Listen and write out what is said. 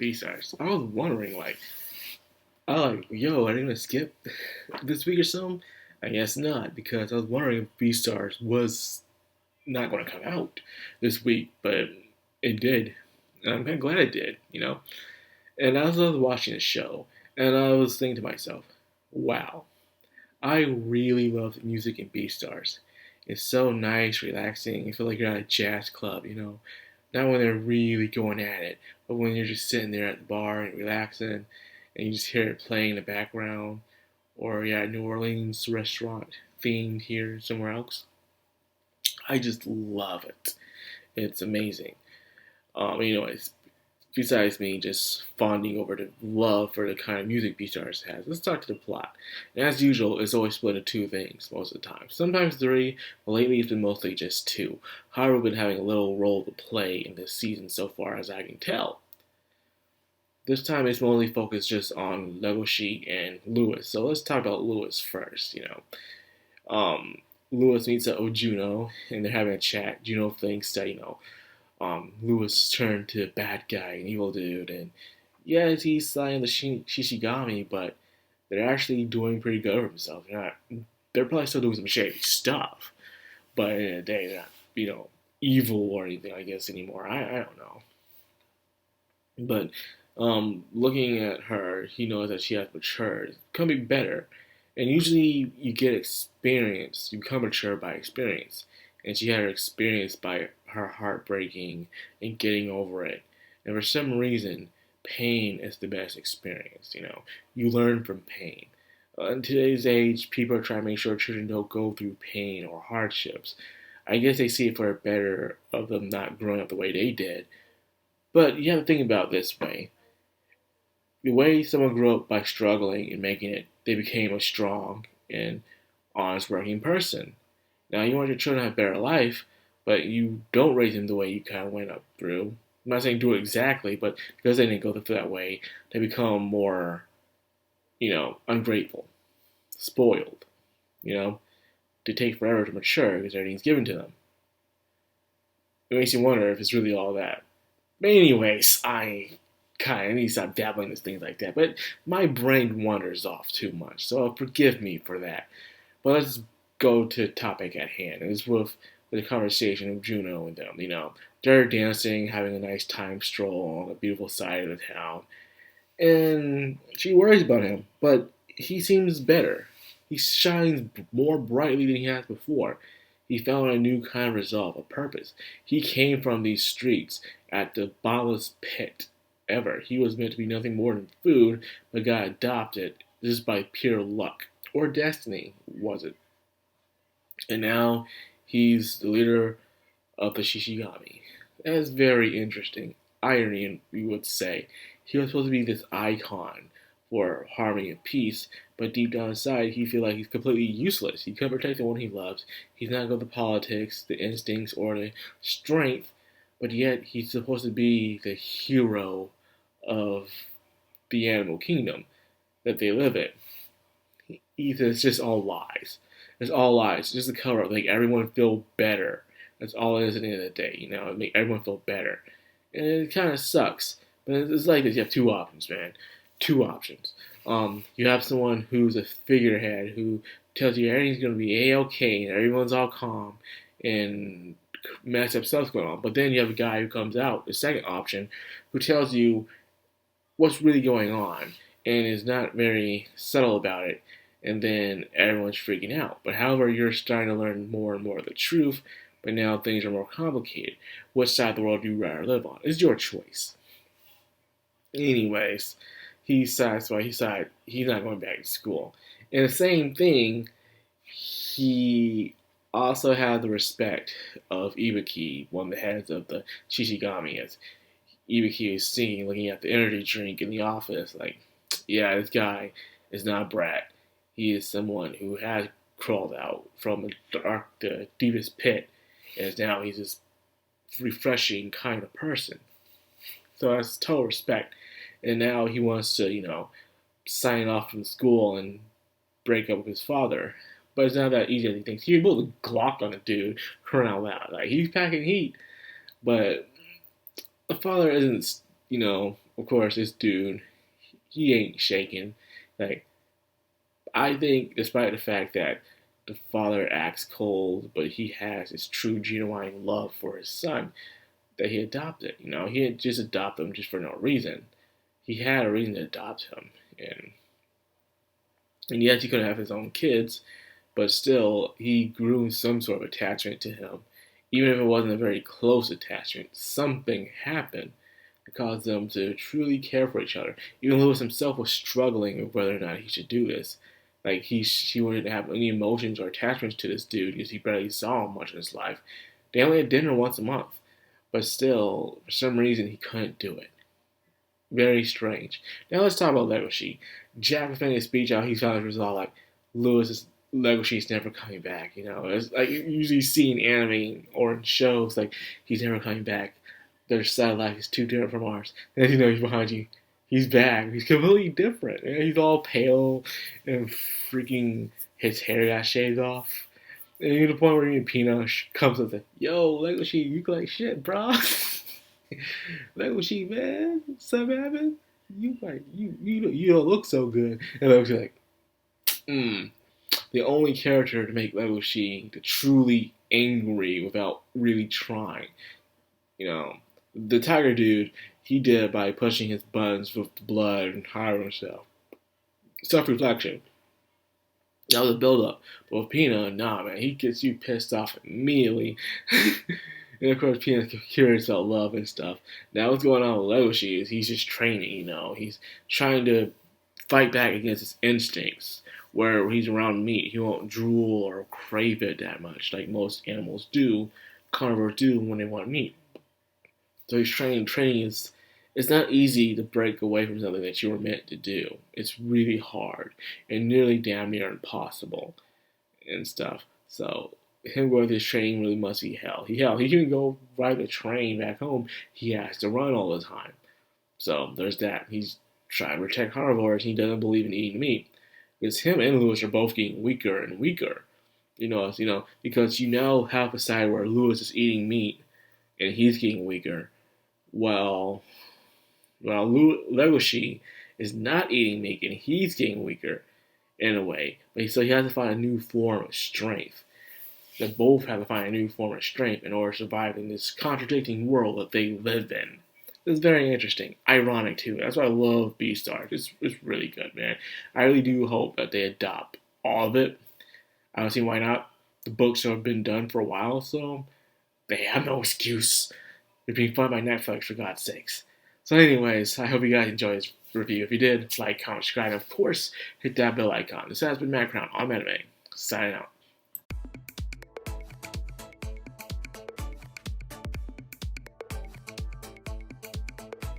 Beastars. I was wondering, yo, are they gonna skip this week or something? I guess not, because I was wondering if Beastars was not gonna come out this week, but it did. And I'm kind of glad it did, you know? And as I was watching the show, and I was thinking to myself, wow, I really love the music in Beastars. It's so nice, relaxing. You feel like you're at a jazz club, you know? Not when they're really going at it, but when you're just sitting there at the bar and relaxing, and you just hear it playing in the background, or yeah, New Orleans restaurant themed here somewhere else. I just love it. It's amazing. Anyways, besides me just fawning over the love for the kind of music Beastars has, let's talk to the plot. And as usual, it's always split into two things most of the time. Sometimes three, but lately it's been mostly just two. However, we've been having a little role to play in this season so far as I can tell. This time it's mostly focused just on Legoshi and Lewis. So let's talk about Lewis first, Lewis meets up with Juno and they're having a chat. Juno thinks that, Lewis turned to a bad guy, an evil dude, and yes, he's signing the Shishigami, but they're actually doing pretty good for themselves. They're probably still doing some shady stuff, but at the end of the day, they're not, evil or anything, I guess, anymore. I don't know. But looking at her, he knows that she has matured. It can be better. And usually you get experience. You become mature by experience. And she had her experience by her heart breaking and getting over it. And for some reason, pain is the best experience. You learn from pain. In today's age, people are trying to make sure children don't go through pain or hardships. I guess they see it for the better of them not growing up the way they did. But you have to think about it this way. The way someone grew up by struggling and making it, they became a strong and honest working person. Now, you want your children to have a better life, but you don't raise them the way you kind of went up through. I'm not saying do it exactly, but because they didn't go through that way, they become more, ungrateful, spoiled, They take forever to mature because everything's given to them. It makes you wonder if it's really all that. But anyways, I kind of need to stop dabbling in things like that. But my brain wanders off too much, so forgive me for that. But let's go to the topic at hand. And it's with the conversation of Juno and them. They're dancing, having a nice time stroll on the beautiful side of the town. And she worries about him, but he seems better. He shines more brightly than he has before. He found a new kind of resolve, a purpose. He came from these streets at the bottomless pit ever. He was meant to be nothing more than food, but got adopted just by pure luck. Or destiny, was it? And now he's the leader of the Shishigami. That is very interesting. Irony, we would say. He was supposed to be this icon for harmony and peace, but deep down inside, he feels like he's completely useless. He can't protect the one he loves. He's not good at the politics, the instincts, or the strength, but yet he's supposed to be the hero of the animal kingdom that they live in. It's just all lies. It's all lies. It's just a cover up. Make everyone feel better. That's all it is at the end of the day. Make everyone feel better. And it kind of sucks. But it's like this. You have two options, man. Two options. You have someone who's a figurehead who tells you everything's going to be A-okay and everyone's all calm and messed up stuff's going on. But then you have a guy who comes out, the second option, who tells you what's really going on and is not very subtle about it. And then everyone's freaking out. But however, you're starting to learn more and more of the truth, but now things are more complicated. Which side of the world do you rather live on? It's your choice. Anyways, he decides he's not going back to school. And the same thing, he also had the respect of Ibiki, one of the heads of the Shishigami, as Ibiki is singing, looking at the energy drink in the office, like, yeah, this guy is not a brat. He is someone who has crawled out from the deepest pit, and now he's this refreshing kind of person. So that's total respect. And now he wants to, sign off from school and break up with his father. But it's not that easy as he thinks. He pulled a Glock on a dude, crying out loud. Like, he's packing heat. But the father isn't, of course, this dude, he ain't shaking. Like, I think, despite the fact that the father acts cold, but he has his true genuine love for his son that he adopted. You know, he didn't just adopt him just for no reason. He had a reason to adopt him, and yes, he could have his own kids, but still, he grew some sort of attachment to him. Even if it wasn't a very close attachment, something happened that caused them to truly care for each other. Even Lewis himself was struggling with whether or not he should do this. Like, he wouldn't have any emotions or attachments to this dude because he barely saw him much in his life. They only had dinner once a month. But still, for some reason, he couldn't do it. Very strange. Now let's talk about Legoshi. Jack was making a speech out. He found it was all like, Lewis's Legoshi's never coming back. You know, it's like you usually see in anime or in shows like he's never coming back. Their satellite is too different from ours. And you know he's behind you. He's back. He's completely different. And he's all pale and freaking his hair got shaved off. And you get to the point where even Peanut comes up and says, "Yo, Legoshi, you look like shit, bro." Legoshi, man, something happened. You don't look so good. And Legoshi's like, the only character to make Legoshi the truly angry without really trying. You know, the Tiger Dude, he did it by pushing his buttons with blood and hiring himself. Self-reflection. That was a build-up. But with Peanut, nah, man, he gets you pissed off immediately. And of course, Peanut's curious about love and stuff. Now, what's going on with Legoshi is he's just training, you know. He's trying to fight back against his instincts. Where he's around meat, he won't drool or crave it that much, like most animals do, carnivores do when they want meat. So he's training. Training is, it's not easy to break away from something that you were meant to do. It's really hard and nearly damn near impossible and stuff. So him going through his training really must be hell. He can go ride the train back home. He has to run all the time. So there's that. He's trying to protect carnivores. He doesn't believe in eating meat. Because him and Lewis are both getting weaker and weaker. Because you now have a side where Lewis is eating meat and he's getting weaker, while Legoshi is not eating meat and he's getting weaker in a way. So he has to find a new form of strength. They both have to find a new form of strength in order to survive in this contradicting world that they live in. It's very interesting. Ironic, too. That's why I love Beastars. It's really good, man. I really do hope that they adopt all of it. I don't see why not. The books have been done for a while, so they have no excuse. They're being funded by Netflix, for God's sakes. So anyways, I hope you guys enjoyed this review. If you did, like, comment, subscribe, and of course, hit that bell icon. This has been Madcrownxox. I'm Anime. Signing out.